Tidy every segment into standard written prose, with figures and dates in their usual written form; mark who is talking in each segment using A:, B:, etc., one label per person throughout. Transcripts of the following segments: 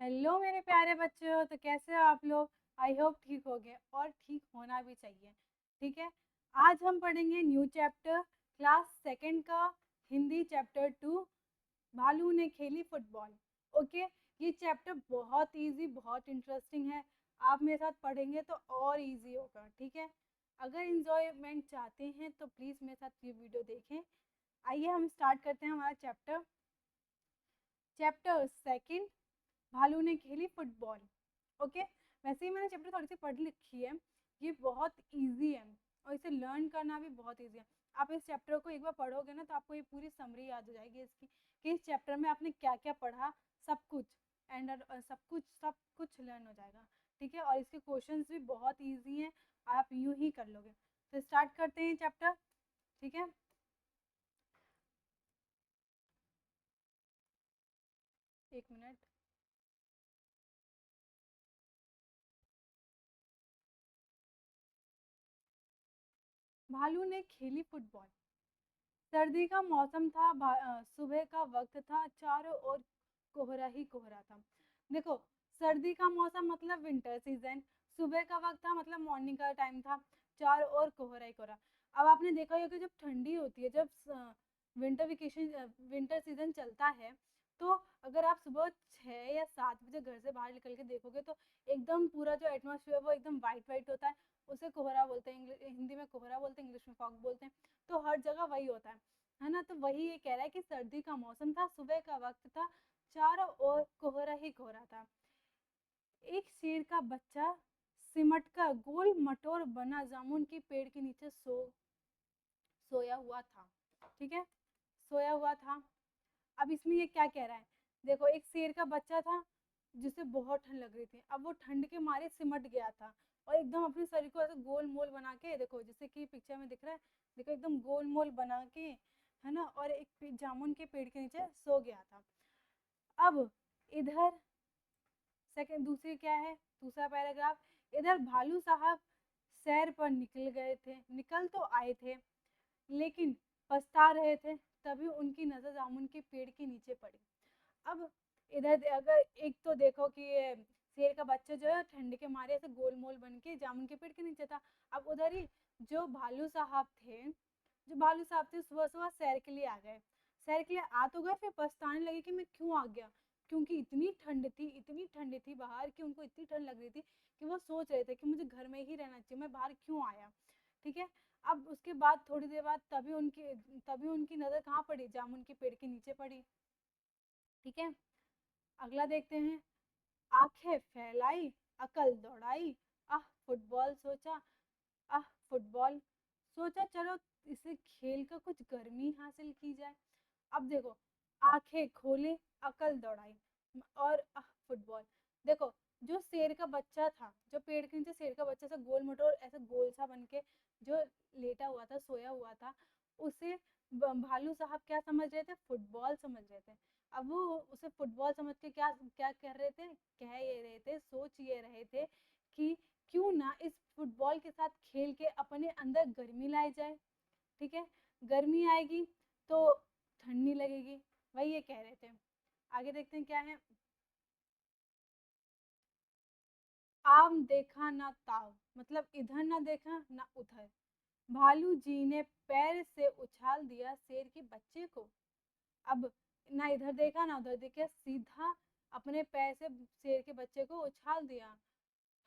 A: Hello मेरे प्यारे बच्चों, तो कैसे हो आप लोग। आई होप ठीक होगे और ठीक होना भी चाहिए। ठीक है, आज हम पढ़ेंगे न्यू चैप्टर क्लास सेकंड का हिंदी चैप्टर 2, भालू ने खेली फुटबॉल। ओके, ये चैप्टर बहुत इजी, बहुत इंटरेस्टिंग है। आप मेरे साथ पढ़ेंगे तो और इजी होगा। ठीक है, अगर इंजॉयमेंट चाहते हैं तो प्लीज़ मेरे साथ ये वीडियो देखें। आइए हम स्टार्ट करते हैं हमारा चैप्टर। चैप्टर सेकंड, भालू ने खेली फुटबॉल। ओके, वैसे ही मैंने चैप्टर थोड़ी सी पढ़ लिखी है। ये बहुत इजी है और इसे लर्न करना भी बहुत इजी है। आप इस चैप्टर को एक बार पढ़ोगे ना तो आपको ये पूरी समरी याद हो जाएगी इसकी, कि इस चैप्टर में आपने क्या क्या पढ़ा, सब कुछ। एंड सब कुछ लर्न हो जाएगा। ठीक है, और इसके क्वेश्चंस भी बहुत ईजी हैं, आप यूं ही कर लोगे। तो स्टार्ट करते हैं चैप्टर। ठीक है, एक मिनट। भालू ने खेली फुटबॉल। सर्दी का मौसम था, सुबह का वक्त था, चारों ओर कोहरा ही कोहरा था। देखो, सर्दी का मौसम मतलब विंटर सीजन, सुबह का वक्त था मतलब मॉर्निंग का टाइम था, चारों ओर कोहरा ही कोहरा। अब आपने देखा होगा कि जब ठंडी होती है, जब विंटर सीजन चलता है, तो अगर आप सुबह 6 या 7 बजे घर से बाहर निकल के देखोगे तो एकदम पूरा जो एटमोसफियर वो एकदम वाइट वाइट होता है। उसे कोहरा बोलते हैं, हिंदी में कोहरा बोलते हैं, इंग्लिश में फॉग बोलते हैं। तो हर जगह वही होता है ना। तो वही ये कह रहा है कि सर्दी का मौसम था, सुबह का वक्त था, चारों ओर कोहरा ही कोहरा था। एक शेर का बच्चा सिमट कर गोल मटोर बना जामुन के पेड़ के नीचे सोया हुआ था। ठीक है, सोया हुआ था। अब इसमें ये क्या कह रहा है, देखो, एक शेर का बच्चा था जिसे बहुत ठंड लग रही थी। अब वो ठंड के मारे सिमट गया था और एकदम अपने शरीर को ऐसे गोल मोल बना के, देखो जैसे कि पिक्चर में दिख रहा है, देखो एकदम गोल मोल बना के, है ना, और एक जामुन के पेड़ के नीचे सो गया था। अब इधर सेकंड, दूसरी क्या है, दूसरा पैराग्राफ। इधर भालू साहब सैर पर निकल तो आए थे, लेकिन पछता रहे थे। तभी उनकी नजर जामुन के पेड़ के नीचे पड़ी। अब इधर अगर एक तो देखो कि ये शेर का बच्चा जो है ठंड के मारे ऐसे गोल मोल बन के जामुन के पेड़ के नीचे था। अब उधर ही जो भालू साहब थे सुबह सुबह सैर के लिए आ गए। सैर के लिए आ तो गए, फिर पछताने लगे कि मैं क्यों आ गया, क्योंकि इतनी ठंड थी बाहर, कि उनको इतनी ठंड लग रही थी कि वो सोच रहे थे कि मुझे घर में ही रहना चाहिए, मैं बाहर क्यों आया। ठीक है, अब उसके बाद थोड़ी देर बाद तभी उनकी नजर कहाँ पड़ी, जामुन के पेड़ के नीचे पड़ी। ठीक है, अगला देखते हैं। आंखें फैलाई, अकल दौड़ाई, आह फुटबॉल सोचा, आह फुटबॉल सोचा, चलो इसे खेल कर कुछ गर्मी हासिल की जाए। अब देखो, आंखें खोले, अकल दौड़ाई और फुटबॉल। देखो, जो शेर का बच्चा था, जो पेड़ के नीचे शेर का बच्चा सा गोल मटोर ऐसा गोल सा बन के जो लेटा हुआ था, सोया हुआ था, उसे भालू साहब क्या समझ रहे थे, फुटबॉल समझ रहे थे। अब वो उसे फुटबॉल समझ के क्या क्या सोच ये रहे थे कि क्यों ना इस फुटबॉल के साथ खेल के अपने अंदर गर्मी लाई जाए। ठीक है, गर्मी आएगी तो ठंड नहीं लगेगी, वही ये कह रहे थे। आगे देखते हैं क्या है। आम देखा ना ताव, मतलब इधर ना देखा ना उधर, भालू जी ने पैर से उछाल दिया शेर के बच्चे को। अब ना इधर देखा ना उधर देखा, सीधा अपने पैर से शेर के बच्चे को उछाल दिया।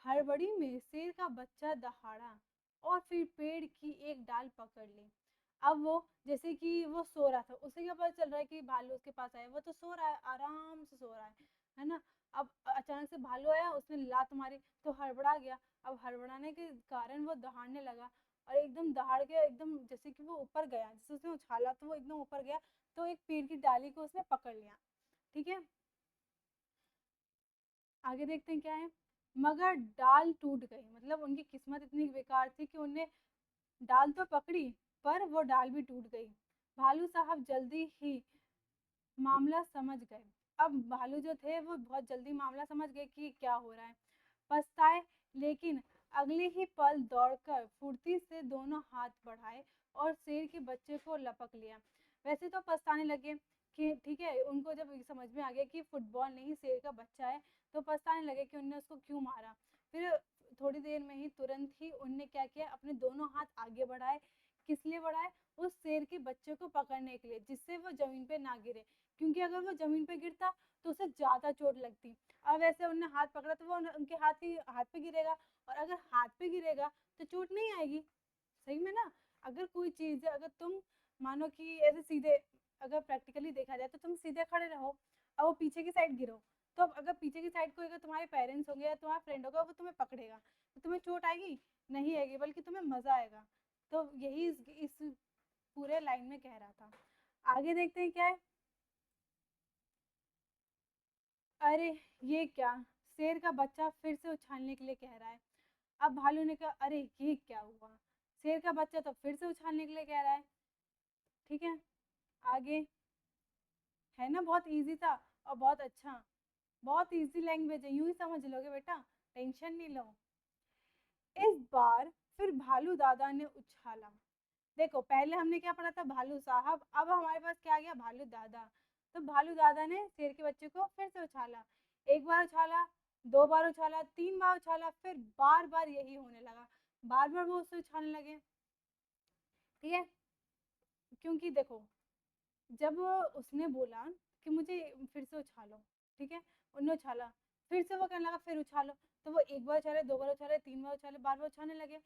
A: हड़बड़ी में शेर का बच्चा दहाड़ा और फिर पेड़ की एक डाल पकड़ ली। अब वो, जैसे कि वो सो रहा था, उसे क्या पता चल रहा है कि भालू उसके पास आया, वो तो सो रहा है, आराम से सो रहा है ना। अब अचानक से भालू आया, उसने लात मारी तो हड़बड़ा गया। अब हड़बड़ाने के कारण वो दहाड़ने लगा और एकदम दहाड़ के एकदम जैसे कि वो ऊपर गया, जैसे उसने उछाला तो वो एकदम ऊपर गया, तो एक पेड़ की डाली को उसने पकड़ लिया। ठीक है, आगे देखते हैं क्या है। मगर डाल टूट गई, मतलब उनकी किस्मत इतनी बेकार थी कि उन्हें डाल तो पकड़ी पर वो डाल भी टूट गई। भालू साहब जल्दी ही मामला समझ गए। अब भालू जो थे वो बहुत जल्दी मामला समझ गए कि क्या हो रहा है। पछताए, लेकिन अगले ही पल दौड़कर फुर्ती से दोनों हाथ बढ़ाए और शेर के बच्चे को लपक लिया। वैसे तो पछताने लगे कि ठीक है, उनको जब ये समझ में आ गया कि फुटबॉल नहीं शेर का बच्चा है, तो पछताने लगे कि उनने उसको क्यों मारा। फिर थोड़ी देर में ही तुरंत ही उनने क्या किया, अपने दोनों हाथ आगे बढ़ाए। किस लिए बढ़ाए? उस शेर के बच्चे को पकड़ने के लिए, जिससे वो जमीन पे ना गिरे, क्योंकि अगर वो जमीन पे गिरता तो उसे ज्यादा चोट लगती। अब ऐसे उनने हाथ पकड़ा तो वो उनके हाथ पे गिरेगा, और अगर हाथ पे गिरेगा तो चोट नहीं आएगी। सही में ना? अगर कोई चीज, अगर तुम मानो कि ऐसे सीधे, अगर प्रैक्टिकली देखा जाए तो तुम सीधे खड़े रहो और वो पीछे की साइड गिरो, तो अब अगर पीछे की साइड कोई, अगर तुम्हारे पेरेंट्स होंगे या तुम्हारा फ्रेंड होगा, वो तुम्हें पकड़ेगा, तो तुम्हें चोट आएगी? नहीं आएगी, बल्कि तुम्हें मजा आएगा। तो यही इस पूरे लाइन में कह रहा था। आगे देखते हैं क्या है। अरे ये क्या, शेर का बच्चा फिर से उछालने के लिए कह रहा है। अब भालू ने कहा, अरे ये क्या हुआ, शेर का बच्चा तो फिर से उछालने के लिए कह रहा है। ठीक है, आगे। है ना, बहुत इजी था और बहुत अच्छा। बहुत इजी लैंग्वेज है, यूं ही समझ लोगे बेटा, टेंशन नहीं लो। इस बार फिर भालू दादा ने उछाला। देखो, पहले हमने क्या पढ़ा था, भालू साहब, अब हमारे पास क्या आ गया, भालू दादा। तो भालू दादा ने शेर के बच्चे को फिर से उछाला। एक बार उछाला, दो बार उछाला, तीन बार उछाला, फिर बार बार यही होने लगा। बार बार वो उससे उछालने लगे। ठीक है, क्योंकि देखो, जब उसने बोला कि मुझे फिर से उछालो, ठीक है, उन्होंने उछाला, फिर से वो कहने लगा फिर उछालो, तो वो एक बार उछाले, दो बार उछाले, तीन बार उछाले, बार बार उछालने लगे।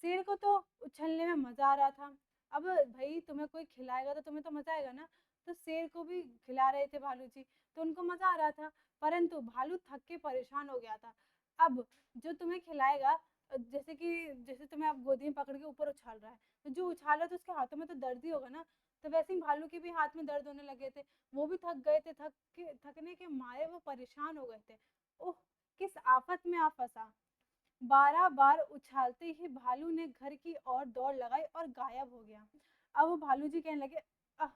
A: शेर को तो उछलने में मजा आ रहा था। अब भाई, तुम्हें कोई खिलाएगा तो तुम्हें तो मजा आएगा ना। तो शेर को भी खिला रहे थे भालू जी, तो उनको मजा आ रहा था। परंतु भालू थक के परेशान हो गया था। अब जो तुम्हें खिलाएगा, जैसे तुम्हें आप गोदी में पकड़ के ऊपर उछाल रहा है, तो जो उछाला तो उसके हाथों में तो दर्द ही होगा ना। तो वैसे ही भालू के भी हाथ में दर्द होने लगे थे। वो भी थक गए थे, थकने के मारे वो परेशान हो गए थे। ओह, किस आफत में आ फंसा। 12 बार उछालते ही भालू ने घर की ओर दौड़ लगाई और गायब हो गया। अब वो भालू जी कहने लगे, आह,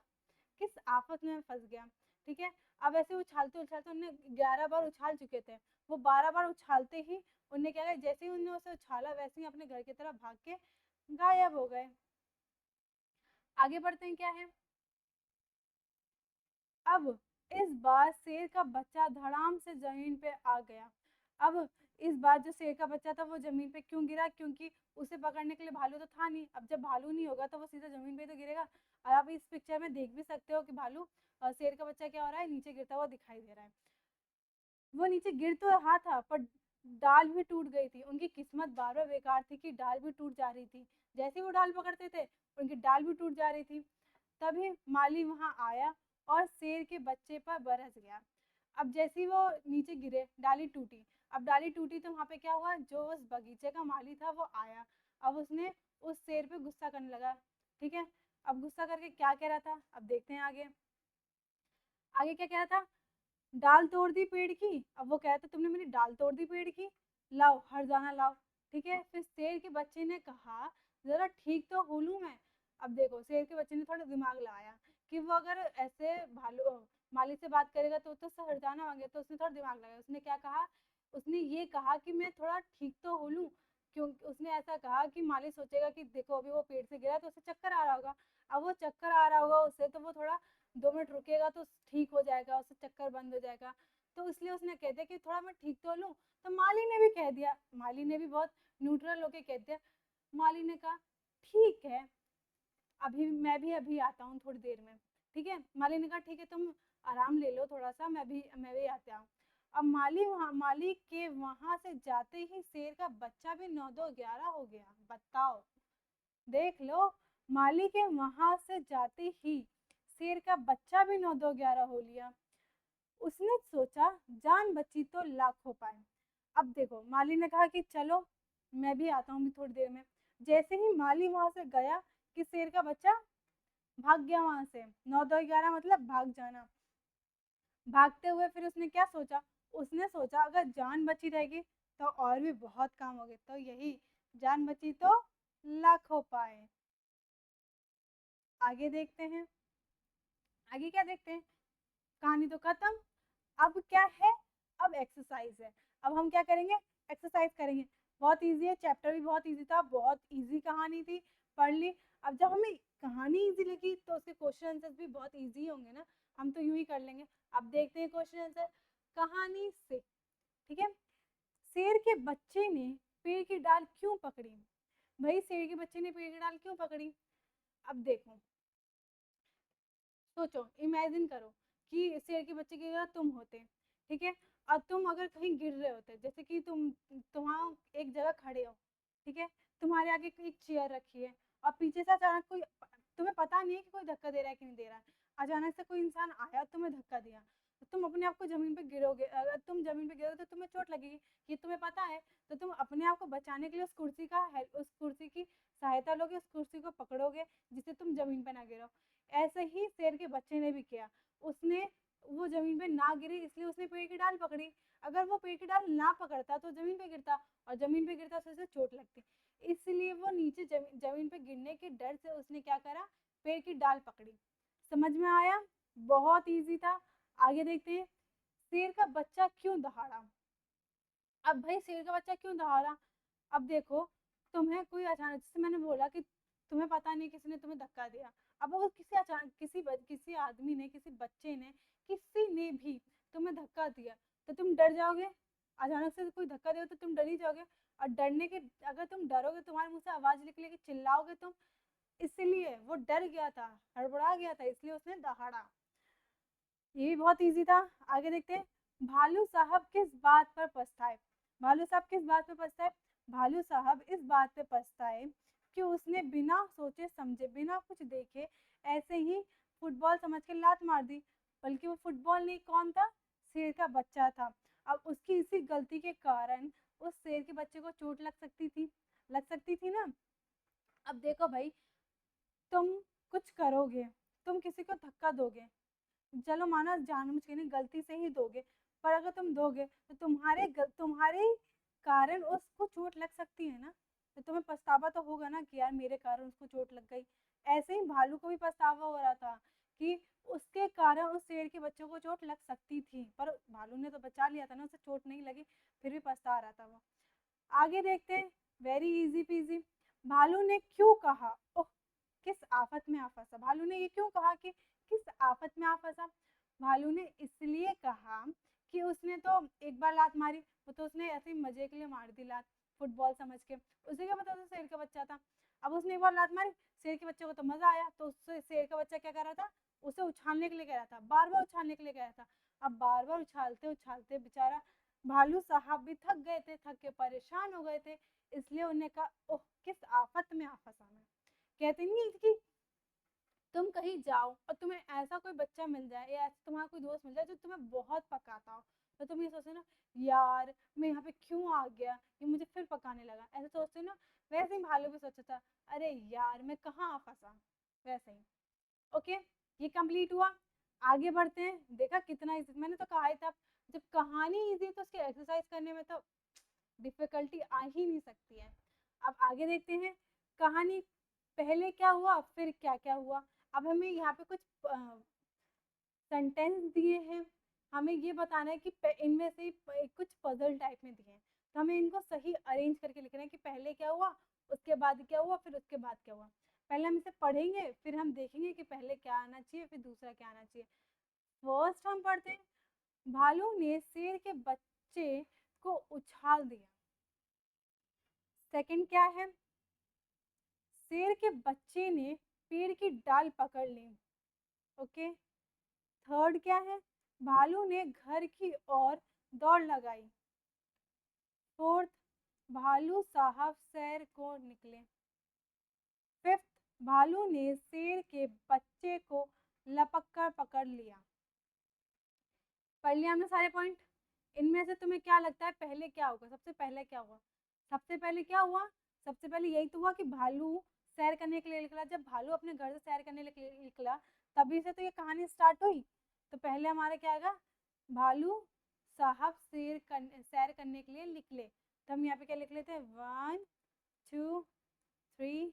A: किस आफत में फंस गया। ठीक है, अब ऐसे उछालते उछालते उन्हें 11 बार उछाल चुके थे। वो 12 बार उछालते ही उन्हें क्या, जैसे ही उन्हें उसे उछाला, वैसे ही अपने घर की तरफ भाग के गायब हो गए। आगे बढ़ते हैं, क्या है। अब इस बार शेर का बच्चा धड़ाम से जमीन पे आ गया। अब इस बार जो शेर का बच्चा था वो जमीन पे क्यों गिरा, क्योंकि उसे पकड़ने के लिए भालू तो था नहीं। अब जब भालू नहीं होगा तो वो सीधा जमीन पे तो गिरेगा। और आप इस पिक्चर में देख भी सकते हो कि भालू, शेर का बच्चा क्या हो रहा है, नीचे गिरता हुआ दिखाई दे रहा है। वो नीचे गिर तो रहा था, पर डाल भी टूट गई थी। उनकी किस्मत बार बार बेकार थी कि डाल भी टूट जा रही थी। जैसे ही वो डाल पकड़ते थे, उनकी डाल भी टूट जा रही थी। तभी माली वहां आया और शेर के बच्चे पर बरस गया। अब जैसे ही वो नीचे गिरे, डाली टूटी। अब डाली टूटी तो वहां पे क्या हुआ, जो उस बगीचे का माली था वो आया। अब उसने उस शेर पे गुस्सा करने लगा। ठीक है, अब गुस्सा करके क्या कह रहा था, अब देखते हैं आगे। आगे क्या कह रहा था, डाल तोड़ दी पेड़ की। अब वो कह रहा था, तुमने मेरी डाल तोड़ दी पेड़ की, लाओ हरजाना लाओ। ठीक है, फिर शेर के बच्चे ने कहा, जरा ठीक तो हो लूं मैं। अब देखो, शेर के बच्चे ने थोड़ा दिमाग लगाया कि वो अगर ऐसे माली से बात करेगा तो उससे हरजाना मांगे, तो उसने थोड़ा दिमाग लगाया। उसने क्या कहा, उसने ये कहा कि मैं थोड़ा ठीक तो हो लूं। क्योंकि उसने ऐसा कहा कि माली सोचेगा कि देखो अभी वो पेड़ से गिरा तो उसे चक्कर आ रहा होगा। अब वो चक्कर आ रहा होगा उसे, तो वो थोड़ा 2 मिनट रुकेगा तो ठीक हो जाएगा, उससे चक्कर बंद हो जाएगा। तो इसलिए उसने कह दिया कि थोड़ा मैं ठीक तो लूं। तो माली ने भी कह दिया, माली ने भी बहुत न्यूट्रल होके कह दिया। माली ने कहा, ठीक है, अभी आता हूँ थोड़ी देर में। ठीक है, माली ने कहा, ठीक है, तुम आराम ले लो थोड़ा सा, मैं भी आता हूँ। अब माली के वहां से जाते ही शेर का बच्चा भी 9 2 11 हो गया। बताओ, देख लो, माली के वहां से जाते ही शेर का बच्चा भी 9 2 11 हो लिया। उसने सोचा, जान बची तो लाख हो पाए। अब देखो, माली ने कहा कि चलो, मैं भी आता हूँ थोड़ी देर में। जैसे ही माली वहां से गया, कि शेर का बच्चा भाग गया वहां से। 9 2 11 मतलब भाग जाना। भागते हुए फिर उसने क्या सोचा, उसने सोचा अगर जान बची रहेगी तो और भी बहुत काम हो गए। तो यही, जान बची तो लाख हो पाए। आगे देखते हैं, आगे क्या देखते हैं। कहानी तो खत्म। अब क्या है, अब एक्सरसाइज है। अब हम क्या करेंगे, एक्सरसाइज करेंगे। बहुत इजी है, चैप्टर भी बहुत इजी था, बहुत इजी कहानी थी, पढ़ ली। अब जब हमें कहानी इजी लगी तो उसके क्वेश्चन आंसर भी बहुत इजी होंगे ना, हम तो यूं ही कर लेंगे। अब देखते हैं क्वेश्चन आंसर कहानी से, ठीक है। शेर के बच्चे ने पेड़ की डाल क्यों पकड़ी? भाई शेर के बच्चे ने पेड़ की डाल क्यों पकड़ी? अब देखो, सोचो, इमेजिन करो कि शेर के बच्चे की जगह तुम होते, ठीक है, और तुम अगर कहीं गिर रहे होते, जैसे कि तुम वहाँ एक जगह खड़े हो, ठीक है, तुम्हारे आगे एक चेयर रखी है और पीछे से अचानक कोई, तुम्हें पता नहीं है कि कोई धक्का दे रहा है कि नहीं दे रहा है, अचानक से कोई इंसान आया तुम्हें धक्का दिया, तो तुम अपने आप को जमीन पे गिरोगे। अगर तुम जमीन पे गिरोगे तो तुम्हें चोट लगेगी, ये तुम्हें पता है, तो तुम अपने आप को बचाने के लिए उस कुर्सी की सहायता लोगे, उस कुर्सी को पकड़ोगे जिससे तुम जमीन पे ना गिरो। ऐसे ही शेर के बच्चे ने भी किया, उसने, वो जमीन पे ना गिरे इसलिए उसने पेड़ की डाल पकड़ी। अगर वो पेड़ की डाल ना पकड़ता तो जमीन पे गिरता, और जमीन पे गिरता तो उसे चोट लगती, इसलिए वो नीचे जमीन पे गिरने के डर से उसने क्या करा, पेड़ की डाल पकड़ी। समझ में आया? बहुत इजी था। आगे देखते हैं, शेर का बच्चा क्यों दहाड़ा? अब भाई शेर का बच्चा क्यों दहाड़ा? अब देखो, तुम्हें कोई अचानक, जैसे मैंने बोला कि तुम्हें पता नहीं किसी ने तुम्हें धक्का दिया, अब अगर किसी अचानक किसी आदमी ने, किसी बच्चे ने, किसी ने भी तुम्हें धक्का दिया तो तुम डर जाओगे? अचानक से कोई धक्का दे तो तुम डर ही जाओगे, और डरने के, अगर तुम डरोगे तुम्हारे मुंह से आवाज निकलेगी, चिल्लाओगे तुम, इसलिए वो डर गया था, हड़बड़ा गया था, इसलिए उसने दहाड़ा। ये भी बहुत इजी था। आगे देखते हैं, भालू साहब किस बात पर पछताए? भालू साहब किस बात पर पछताए? भालू साहब इस बात पे पछताए कि उसने बिना सोचे समझे, बिना कुछ देखे ऐसे ही फुटबॉल समझ के लात मार दी, बल्कि वो फुटबॉल नहीं, कौन था, शेर का बच्चा था। अब उसकी इसी गलती के कारण उस शेर के बच्चे को चोट लग सकती थी ना। अब देखो भाई, तुम कुछ करोगे, तुम किसी को धक्का दोगे, चलो माना जानबूझ के नहीं, गलती से ही दोगे, पर अगर तुम दोगे तो तुम्हारे कारण उसको चोट लग सकती है ना, तो तुम्हें पछतावा तो होगा ना कि यार मेरे कारण उसको चोट लग गई। ऐसे ही भालू को भी पछतावा हो रहा था कि उसके कारण उस शेर के बच्चों को चोट लग सकती थी, पर भालू ने तो बचा लिया था ना, उसे चोट नहीं लगी, फिर भी पछता रहा था वो। आगे देखते हैं, वेरी इजी पीजी। भालू ने क्यों कहा, ओह किस आफत में आ फंसा? भालू ने ये क्यों कहा कि किस आफत में आ फंसा? भालू ने इसलिए कहा कि उसने तो एक बार लात मारी, वो तो उसने ऐसे ही मजे के लिए मार दी लात, फुटबॉल समझ के, उसे क्या पता था शेर का बच्चा था। अब उसने एक बार लात मारी, शेर के बच्चे को तो मजा आया, तो उससे शेर का बच्चा क्या कर रहा था, उसे उछालने के लिए कह रहा था, बार बार उछालने के लिए कह रहा था। अब बार बार उछालते उछालते बेचारा भालू साहब भी थक गए थे, थक के परेशान हो गए थे, इसलिए उन्हें कहा, ओह किस आफत में आ फंसा मैं। कहते नहीं है कि तुम कहीं जाओ और तुम्हें ऐसा कोई बच्चा मिल जाए या ऐसा तुम्हारा कोई दोस्त मिल जाए जो तुम्हें बहुत पकाता हो, तो तुम ये सोचते हो ना, यार मैं यहाँ पे क्यों आ गया, ये मुझे फिर पकाने लगा, ऐसे सोचते हो ना। वैसे ही भालू भी सोचा था, अरे यार मैं कहाँ आ फंसा, वैसे ही। ओके, ये कंप्लीट हुआ। आगे बढ़ते हैं, देखा कितना इजी, मैंने तो कहा ही था जब कहानी इजी है तो उसकी एक्सरसाइज करने में तो डिफिकल्टी आ ही नहीं सकती है। अब आगे देखते हैं, कहानी पहले क्या हुआ फिर क्या क्या हुआ। अब हमें यहाँ पे कुछ सेंटेंस दिए हैं, हमें ये बताना है कि इनमें से कुछ पजल टाइप में दिए हैं, तो हमें इनको सही अरेंज करके लिखना है कि पहले क्या हुआ, उसके बाद क्या हुआ, फिर उसके बाद क्या हुआ। पहले हम इसे पढ़ेंगे, फिर हम देखेंगे कि पहले क्या आना चाहिए, फिर दूसरा क्या आना चाहिए। फर्स्ट हम पढ़ते हैं, भालू ने शेर के बच्चे को उछाल दिया। सेकंड क्या है, शेर के बच्चे ने पेड़ की डाल पकड़ ली। ओके, थर्ड क्या है, भालू ने घर की ओर दौड़ लगाई। फोर्थ, भालू साहब सैर को निकले। फिफ्थ, भालू ने शेर के बच्चे को लपक कर पकड़ लिया। पढ़ लिया हमने सारे पॉइंट। इनमें से तुम्हें क्या लगता है पहले क्या होगा, सबसे पहले क्या हुआ? सबसे पहले क्या हुआ? सबसे पहले यही तो हुआ कि भालू सैर करने के लिए निकला। जब भालू अपने घर से सैर करने के लिए निकला, तभी से तो ये कहानी स्टार्ट हुई। तो पहले हमारा क्या आएगा, भालू साहब सैर करने के लिए निकले, तो हम यहाँ पे क्या लिख लेते हैं, 1 2 3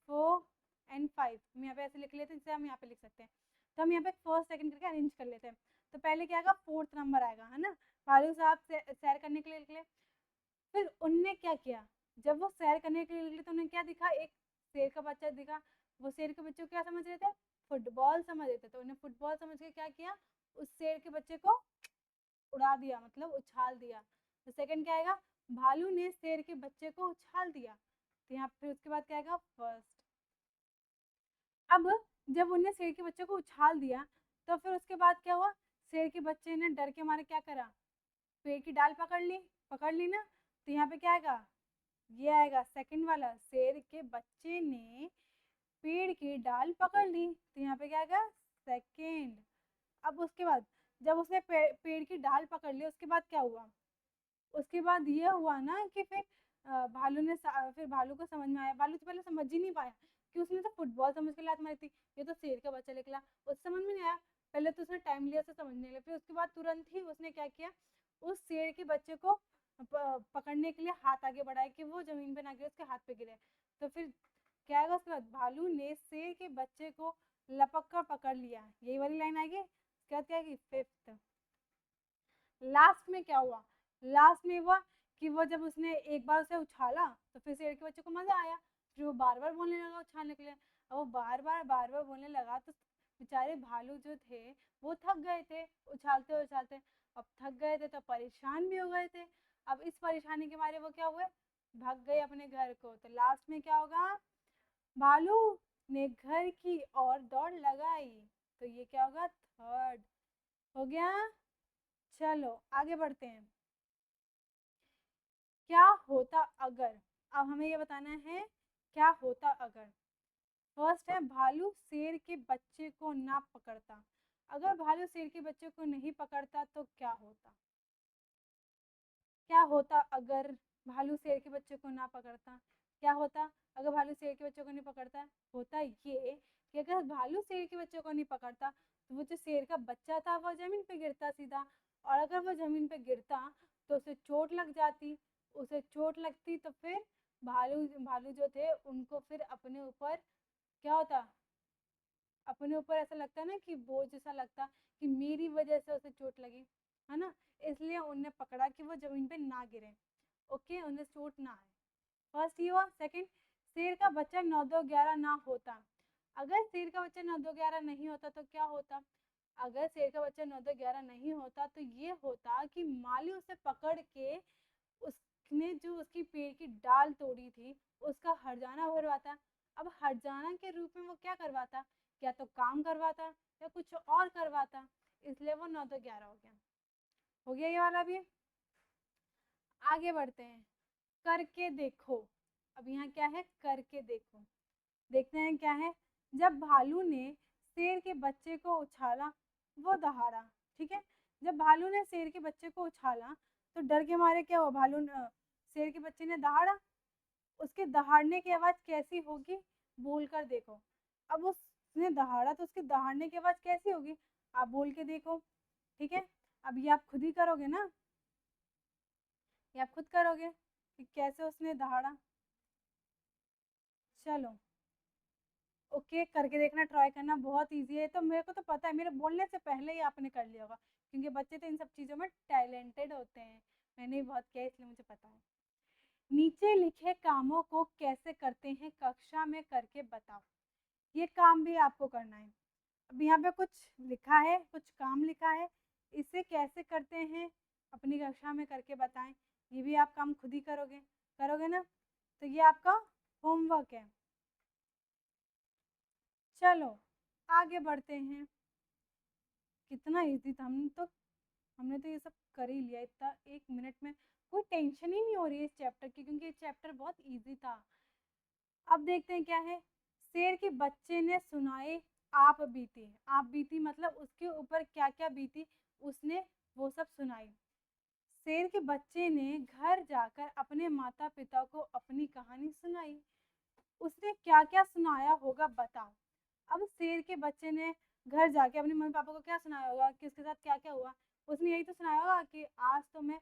A: 4 एंड 5, हम यहाँ पे ऐसे लिख लेते हैं, जैसे हम यहाँ पे लिख सकते हैं। तो हम यहाँ पे फर्स्ट सेकंड करके अरेंज कर लेते हैं। तो पहले क्या आएगा, फोर्थ नंबर आएगा, है ना, भालू साहब सैर करने के लिए निकले। फिर उनने क्या किया, जब वो सैर करने के लिए निकले तो उन्हें क्या दिखा, एक शेर का बच्चा दिखा। वो शेर के बच्चे को क्या समझ रहे थे? फुटबॉल समझ रहे थे। तो उन्हें फुटबॉल समझ के क्या किया? उस शेर के बच्चे को उड़ा दिया, मतलब उछाल दिया। तो सेकंड क्या आएगा? भालू ने शेर के बच्चे को उछाल दिया। तो यहाँ फिर उसके बाद क्या आएगा? फर्स्ट। अब जब उन्हें शेर के बच्चे को उछाल दिया तो फिर उसके बाद क्या हुआ? शेर के बच्चे ने डर के मारे क्या करा? पेड़ की डाल पकड़ ली ना। तो यहाँ पे क्या आएगा? ये आएगा सेकंड वाला, शेर के बच्चे ने पेड़ की डाल पकड़ ली। तो यहाँ पे क्या आएगा? सेकंड। अब उसके बाद जब उसने पेड़ की डाल पकड़ ली, उसके बाद क्या हुआ? उसके बाद ये हुआ ना कि फिर भालू ने फिर भालू को समझ में आया। भालू तो पहले समझ ही नहीं पाया कि उसने तो फुटबॉल समझ के लात मारी थी, ये तो शेर का बच्चा निकला। उस समझ में नहीं आया, पहले तो उसने टाइम लिया उसे समझने के लिए। फिर उसके बाद तुरंत ही उसने क्या किया? उस शेर के बच्चे को पकड़ने के लिए हाथ आगे बढ़ाया कि वो जमीन पे ना गिरे, उसके हाथ पे गिरे। तो फिर क्या आएगा उसके बाद? भालू ने शेर के बच्चे को लपक कर पकड़ लिया। यही वाली लाइन आएगी। उसके बाद क्या आएगी? फिफ्थ। लास्ट में क्या हुआ? लास्ट में हुआ कि वो जब उसने एक बार उसे उछाला तो फिर शेर के बच्चे को मजा आया, फिर वो बार बार बोलने लगा उछालने के लिए। अब वो बार बार बोलने लगा तो बेचारे भालू जो थे वो थक गए थे उछालते उछालते। अब थक गए थे तो परेशान भी हो गए थे। अब इस परेशानी के मारे वो क्या हुए? भाग गए अपने घर को। तो लास्ट में क्या होगा? भालू ने घर की ओर दौड़ लगाई। तो ये क्या होगा? थर्ड हो गया। चलो आगे बढ़ते हैं। क्या होता अगर, अब हमें ये बताना है क्या होता अगर। फर्स्ट है भालू शेर के बच्चे को ना पकड़ता। अगर भालू शेर के बच्चे को नहीं पकड़ता तो क्या होता? क्या होता अगर भालू शेर के बच्चे को ना पकड़ता? क्या होता अगर भालू शेर के बच्चे को नहीं पकड़ता? होता ये कि अगर भालू शेर के बच्चे को नहीं पकड़ता तो वो जो शेर का बच्चा था वो जमीन पे गिरता सीधा। और अगर वो जमीन पे गिरता तो उसे चोट लग जाती। उसे चोट लगती तो फिर भालू भालू जो थे उनको फिर अपने ऊपर क्या होता? अपने ऊपर ऐसा लगता ना कि बोझ जैसा लगता कि मेरी वजह से उसे चोट लगी, है ना। इसलिए उन्हें पकड़ा कि वो जमीन पे ना गिरे। ओके, उन्हें चोट ना आए। फर्स्ट ये हुआ। सेकंड, शेर का बच्चा 9 2 11 ना होता। अगर शेर का बच्चा 9 2 11 नहीं होता तो क्या होता? अगर शेर का बच्चा 9 2 11 नहीं होता तो ये होता कि माली उसे पकड़ के उसने जो उसकी पेड़ की डाल तोड़ी थी उसका हर्जाना भरवाता। अब हर्जाना के रूप में वो क्या करवाता? या तो काम करवाता या कुछ और करवाता। इसलिए वो 9 2 11 हो गया। हो गया ये वाला भी। आगे बढ़ते हैं। करके देखो। अब यहाँ क्या है? करके देखो। देखते हैं क्या है। जब भालू ने शेर के बच्चे को उछाला वो दहाड़ा। ठीक है। जब भालू ने शेर के बच्चे को उछाला तो डर के मारे क्या हुआ? शेर के बच्चे ने दहाड़ा। उसके दहाड़ने की आवाज कैसी होगी? बोल कर देखो। अब उसने दहाड़ा तो उसके दहाड़ने की आवाज कैसी होगी? आप बोल के देखो। ठीक है। अब ये आप खुद ही करोगे ना, ये आप खुद करोगे कि कैसे उसने दहाड़ा। चलो ओके, करके देखना, ट्राई करना, बहुत इजी है। तो मेरे को तो पता है, मेरे बोलने से पहले ही आपने कर लिया होगा क्योंकि बच्चे तो इन सब चीज़ों में टैलेंटेड होते हैं। मैंने भी बहुत किया इसलिए मुझे पता है। नीचे लिखे कामों को कैसे करते हैं कक्षा में करके बताओ। ये काम भी आपको करना है। अब यहाँ पे कुछ लिखा है, कुछ काम लिखा है, इसे कैसे करते हैं अपनी कक्षा में करके बताएं। ये भी आप काम खुद ही करोगे, करोगे ना। तो ये आपका होमवर्क है। चलो आगे बढ़ते हैं। कितना इजी था। हमने तो ये सब कर ही लिया इतना 1 मिनट में। कोई टेंशन ही नहीं हो रही है इस चैप्टर की क्योंकि ये चैप्टर बहुत इजी था। अब देखते हैं क्या है। शेर के बच्चे ने सुनाए आप बीती। आप बीती मतलब उसके ऊपर क्या क्या बीती उसने वो सब सुनाई। शेर के बच्चे ने घर जाकर अपने माता पिता को अपनी कहानी सुनाई। उसने क्या क्या सुनाया होगा बताओ। अब शेर के बच्चे ने घर जाके अपने मम्मी पापा को क्या सुनाया होगा कि उसके साथ क्या क्या हुआ। उसने यही तो सुनाया होगा कि आज तो मैं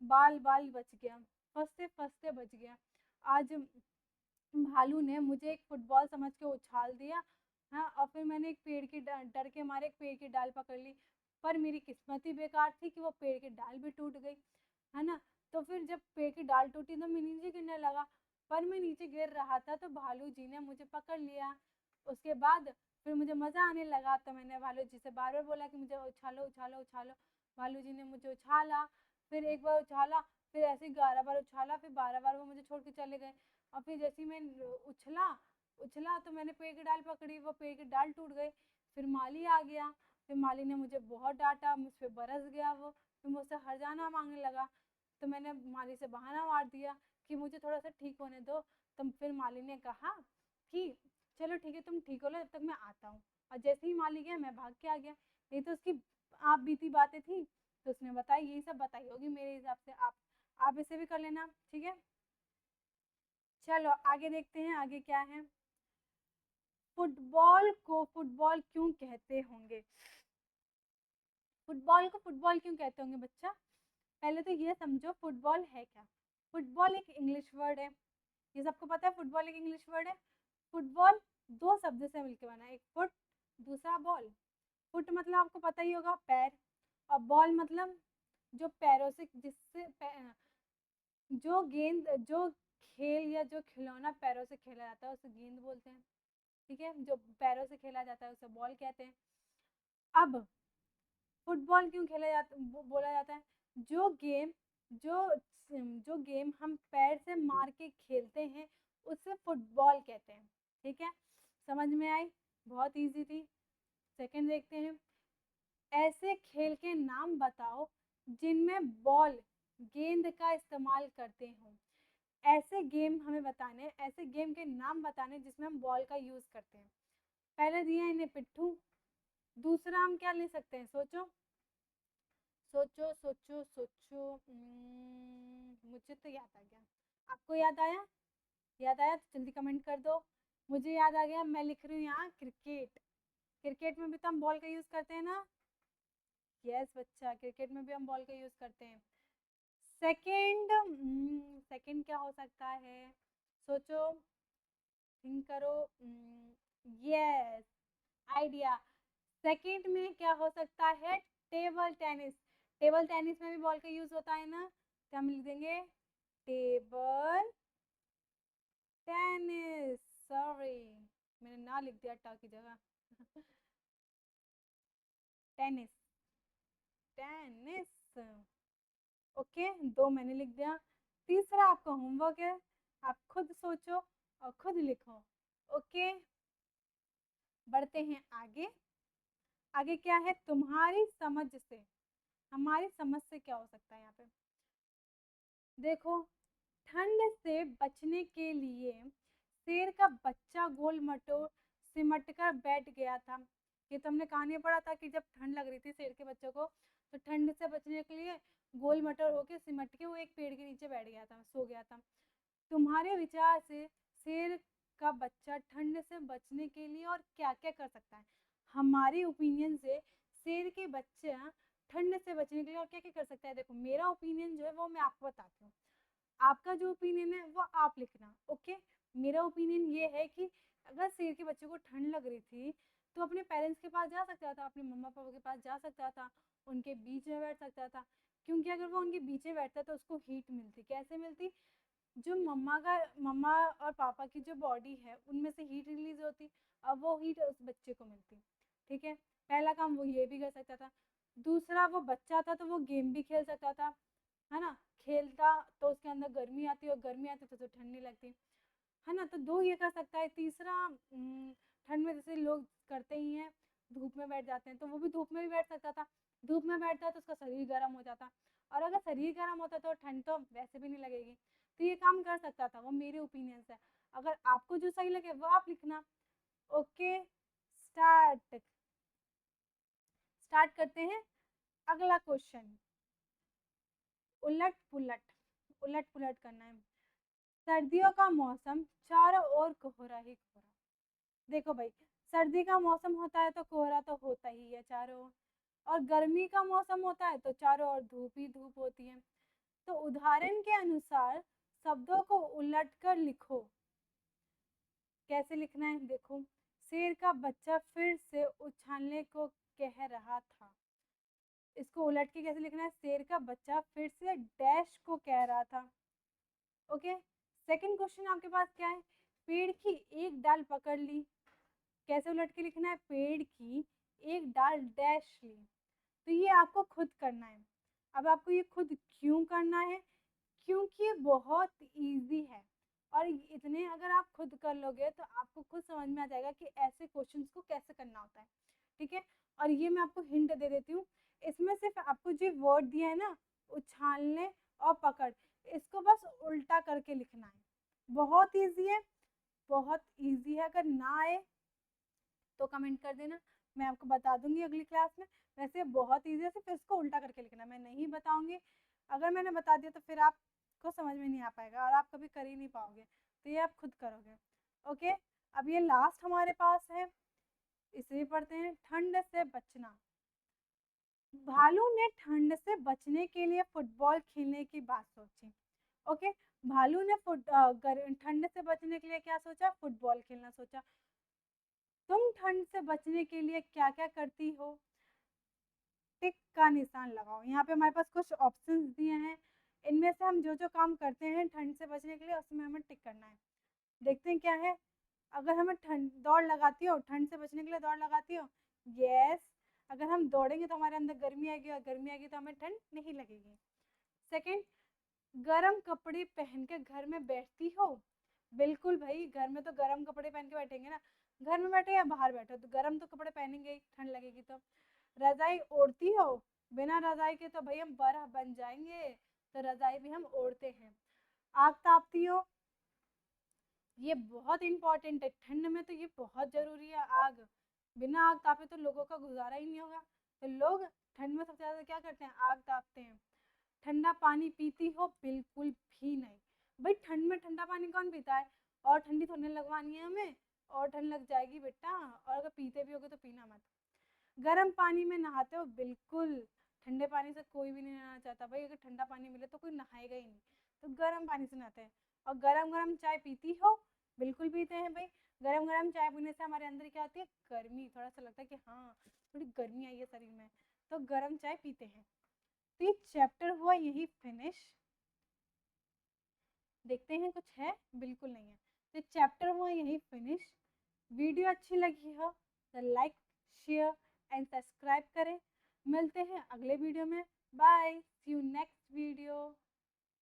A: बाल बाल बच गया, फंसते फंसते बच गया। आज भालू ने मुझे एक फुटबॉल समझ के उछाल दिया। हाँ, और फिर मैंने एक पेड़ की डर के मारे एक पेड़ की डाल पकड़ ली, पर मेरी किस्मत ही बेकार थी कि वो पेड़ की डाल भी टूट गई, है ना। तो फिर जब पेड़ की डाल टूटी तो मैं नीचे गिरने लगा, पर मैं नीचे गिर रहा था तो भालू जी ने मुझे पकड़ लिया। उसके बाद फिर मुझे मज़ा आने लगा, तो मैंने भालू जी से बार बार बोला कि मुझे उछालो उछालो उछालो। भालू जी ने मुझे उछाला, फिर एक बार उछाला, फिर ऐसे ही 11 बार उछाला, फिर 12 बार वो मुझे छोड़ के चले गए। और फिर जैसे ही मैं उछला उछला तो मैंने पेड़ की डाल पकड़ी, वो पेड़ की डाल टूट गई। फिर माली आ गया, फिर माली ने मुझे बहुत डांटा, मुझ पर बरस गया वो, फिर मुझसे हर्जाना मांगने लगा। तो मैंने माली से बहाना मार दिया कि मुझे थोड़ा सा ठीक होने दो। तो फिर माली ने कहा कि चलो ठीक है, तुम ठीक हो लो, जब तक मैं आता हूँ। और जैसे ही माली गया मैं भाग के आ गया। ये तो उसकी आप बीती बातें थी, तो उसने बताई, यही सब बताई होगी मेरे हिसाब से। आप इसे भी कर लेना, ठीक है। चलो आगे देखते हैं, आगे क्या है। फुटबॉल को फुटबॉल क्यों कहते होंगे? फुटबॉल को फुटबॉल क्यों कहते होंगे बच्चा? पहले तो ये समझो फुटबॉल है क्या। फुटबॉल एक इंग्लिश वर्ड है, ये सबको पता है फुटबॉल एक इंग्लिश वर्ड है। फुटबॉल दो शब्द से मिलकर बना है, एक फुट, दूसरा बॉल। फुट मतलब आपको पता ही होगा पैर, और बॉल मतलब जो पैरों से, जो गेंद, जो खेल या जो खिलौना पैरों से खेला जाता है उसे गेंद बोलते हैं, ठीक है। जो पैरों से खेला जाता है उसे बॉल कहते हैं। अब फुटबॉल क्यों खेला जाता, बोला जाता है? जो गेम जो जो गेम हम पैर से मार के खेलते हैं उसे फुटबॉल कहते हैं, ठीक है। समझ में आई? बहुत इजी थी। सेकंड देखते हैं, ऐसे खेल के नाम बताओ जिनमें बॉल गेंद का इस्तेमाल करते हो। ऐसे गेम हमें बताने, ऐसे गेम के नाम बताने जिसमें हम बॉल का यूज करते हैं। पहले दिया है इन्हें पिट्ठू, दूसरा हम क्या ले सकते हैं? सोचो सोचो सोचो सोचो। मुझे तो याद आ गया, आपको याद आया? याद आया तो जल्दी कमेंट कर दो। मुझे याद आ गया, मैं लिख रही हूँ यहाँ क्रिकेट। क्रिकेट में भी तो हम बॉल का यूज करते हैं ना? यस बच्चा, क्रिकेट में भी हम बॉल का यूज करते हैं। सेकंड, सेकंड क्या हो सकता है? सोचो, थिंक करो। Yes, idea. सेकंड में क्या हो सकता है? Table tennis. टेबल टेनिस में भी बॉल का यूज होता है ना, तो हम लिख देंगे टेबल टेनिस। सॉरी, मैंने ना लिख दिया टा की जगह। Tennis, tennis. ओके, दो मैंने लिख दिया। तीसरा आपका होमवर्क है, आप खुद सोचो और खुद लिखो। ओके, बढ़ते हैं आगे। आगे क्या है? तुम्हारी समझ से, हमारी समझ से क्या हो सकता है यहाँ पे? देखो, ठंड से बचने के लिए शेर का बच्चा गोल मटोल सिमट कर बैठ गया था। ये तो हमने कहानी पढ़ा था कि जब ठंड लग रही थी शेर के बच्चों को, तो ठंड से बचने के लिए गोल मटोल होके सिमट के वो एक पेड़ के नीचे बैठ गया था, सो गया था। तुम्हारे विचार से शेर का बच्चा ठंड से बचने के लिए और क्या क्या कर सकता है? हमारे ओपिनियन से शेर के बच्चा ठंड से बचने के लिए और क्या क्या कर सकता है? देखो, मेरा ओपिनियन जो है वो मैं आपको बताती हूँ, आपका जो ओपिनियन है वो आप लिखना। ओके, मेरा ओपिनियन ये है कि अगर शेर के बच्चे को ठंड लग रही थी तो अपने पेरेंट्स के पास जा सकता था, अपने मम्मा पापा के पास जा सकता था, उनके बीच में बैठ सकता था। क्योंकि अगर वो उनके बीच में बैठता तो उसको हीट मिलती। कैसे मिलती? जो मम्मा और पापा की जो बॉडी है उनमें से हीट रिलीज होती, अब वो हीट उस बच्चे को मिलती, ठीक है। पहला काम वो ये भी कर सकता था। दूसरा, वो बच्चा था तो वो गेम भी खेल सकता था, है ना। खेलता तो उसके अंदर गर्मी आती, और गर्मी आती तो ठंड नहीं लगती, है ना। तो दो ये कर सकता है। तीसरा, ठंड में जैसे लोग करते ही हैं, धूप में बैठ जाते हैं, तो वो भी धूप में भी बैठ सकता था। धूप में बैठता तो उसका शरीर गर्म हो जाता, और अगर शरीर गर्म होता तो ठंड तो वैसे भी नहीं लगेगी, तो ये काम कर सकता था। वो मेरे ओपिनियन से। अगर आपको जो सही लगे वो आप लिखना। ओके, स्टार्ट स्टार्ट करते हैं। अगला क्वेश्चन, उलट पुलट, उलट पुलट करना है। सर्दियों का मौसम, चारों ओर कोहरा ही कोहरा। देखो भाई, सर्दी का मौसम होता है तो कोहरा तो होता ही है चारों ओर, और गर्मी का मौसम होता है तो चारों ओर धूप ही धूप होती है। तो उदाहरण के अनुसार शब्दों को उलट कर लिखो। कैसे लिखना है? देखो, शेर का बच्चा फिर से उछालने को कह रहा था। इसको उलट के कैसे लिखना है? शेर का बच्चा फिर से डैश को कह रहा था। ओके, सेकंड क्वेश्चन आपके पास क्या है? पेड़ की एक डाल पकड़ ली, कैसे उलट के लिखना है, पेड़ की एक डाल डैश ली। तो ये आपको खुद करना है। अब आपको ये खुद क्यों करना है, क्योंकि ये बहुत इजी है और इतने अगर आप खुद कर लोगे तो आपको खुद समझ में आ जाएगा कि ऐसे क्वेश्चंस को कैसे करना होता है। ठीक है, और ये मैं आपको हिंट दे देती हूँ, इसमें सिर्फ आपको जो वर्ड दिया है ना, उछालने और पकड़, इसको बस उल्टा करके लिखना है। बहुत इजी है, बहुत इजी है। अगर ना आए तो कमेंट कर देना, मैं आपको बता दूंगी अगली क्लास में। वैसे बहुत ईजी है, सिर्फ इसको उल्टा करके लिखना, मैं नहीं बताऊंगी। अगर मैंने बता दिया तो फिर आपको समझ में नहीं आ पाएगा और आप कभी कर ही नहीं पाओगे, तो ये आप खुद करोगे। ओके, अब ये लास्ट हमारे पास है, इसे भी पढ़ते हैं। ठंड से बचना। भालू ने ठंड से बचने के लिए फुटबॉल खेलने की बात सोची। ओके, भालू ने ठंड से बचने के लिए क्या सोचा, फुटबॉल खेलना सोचा। तुम ठंड से बचने के लिए क्या क्या करती हो, टिक का निशान लगाओ। यहाँ पे हमारे पास कुछ ऑप्शंस दिए हैं, इनमें से हम जो जो काम करते हैं ठंड से बचने के लिए उसमें हमें टिक करना है। देखते हैं क्या है। अगर हमें ठंड दौड़ लगाती हो, ठंड से बचने के लिए दौड़ लगाती हो, यस। अगर हम दौड़ेंगे तो हमारे अंदर गर्मी आएगी और गर्मी आएगी तो हमें ठंड नहीं लगेगी। सेकंड, गरम कपड़े पहन के घर में बैठती हो। बिल्कुल भाई, घर में तो गरम कपड़े पहन के बैठेंगे ना, घर में बैठे या बाहर बैठो तो गरम तो कपड़े पहनेंगे ही, ठंड लगेगी तो। रजाई ओढ़ती हो। बिना रजाई के तो भाई हम बर्फ बन जाएंगे, तो रजाई भी हम ओढ़ते हैं। आग तापती हो, ये बहुत इंपॉर्टेंट है, ठंड में तो ये बहुत जरूरी है आग। बिना आग तापे तो लोगों का गुजारा ही नहीं होगा, तो लोग ठंड में सबसे ज्यादा क्या करते हैं, आग तापते हैं। ठंडा पानी पीती हो, बिल्कुल भी नहीं। भाई ठंड में ठंडा पानी कौन पीता है, और ठंडी थोड़ी लगवानी है हमें, और ठंड लग जाएगी बेटा, और अगर पीते भी होगे तो पीना मत। गर्म पानी में नहाते हो, बिल्कुल। ठंडे पानी से कोई भी नहीं नहाना चाहता भाई, अगर ठंडा पानी मिले तो कोई नहाएगा ही नहीं, तो गर्म पानी से नहाते हैं। और गरम गरम चाय पीती हो, बिल्कुल पीते हैं भाई। गरम गरम चाय पीने से हमारे अंदर क्या होती है, गर्मी, थोड़ा सा लगता है कि हाँ थोड़ी गर्मी आई है शरीर में, तो गर्म चाय पीते हैं। तो ये चैप्टर हुआ यही फिनिश। देखते हैं कुछ है, बिल्कुल नहीं है। तो चैप्टर हुआ यही फिनिश। वीडियो अच्छी लगी हो तो लाइक, शेयर एंड सब्सक्राइब करें। मिलते हैं अगले वीडियो में। Bye, see you next video.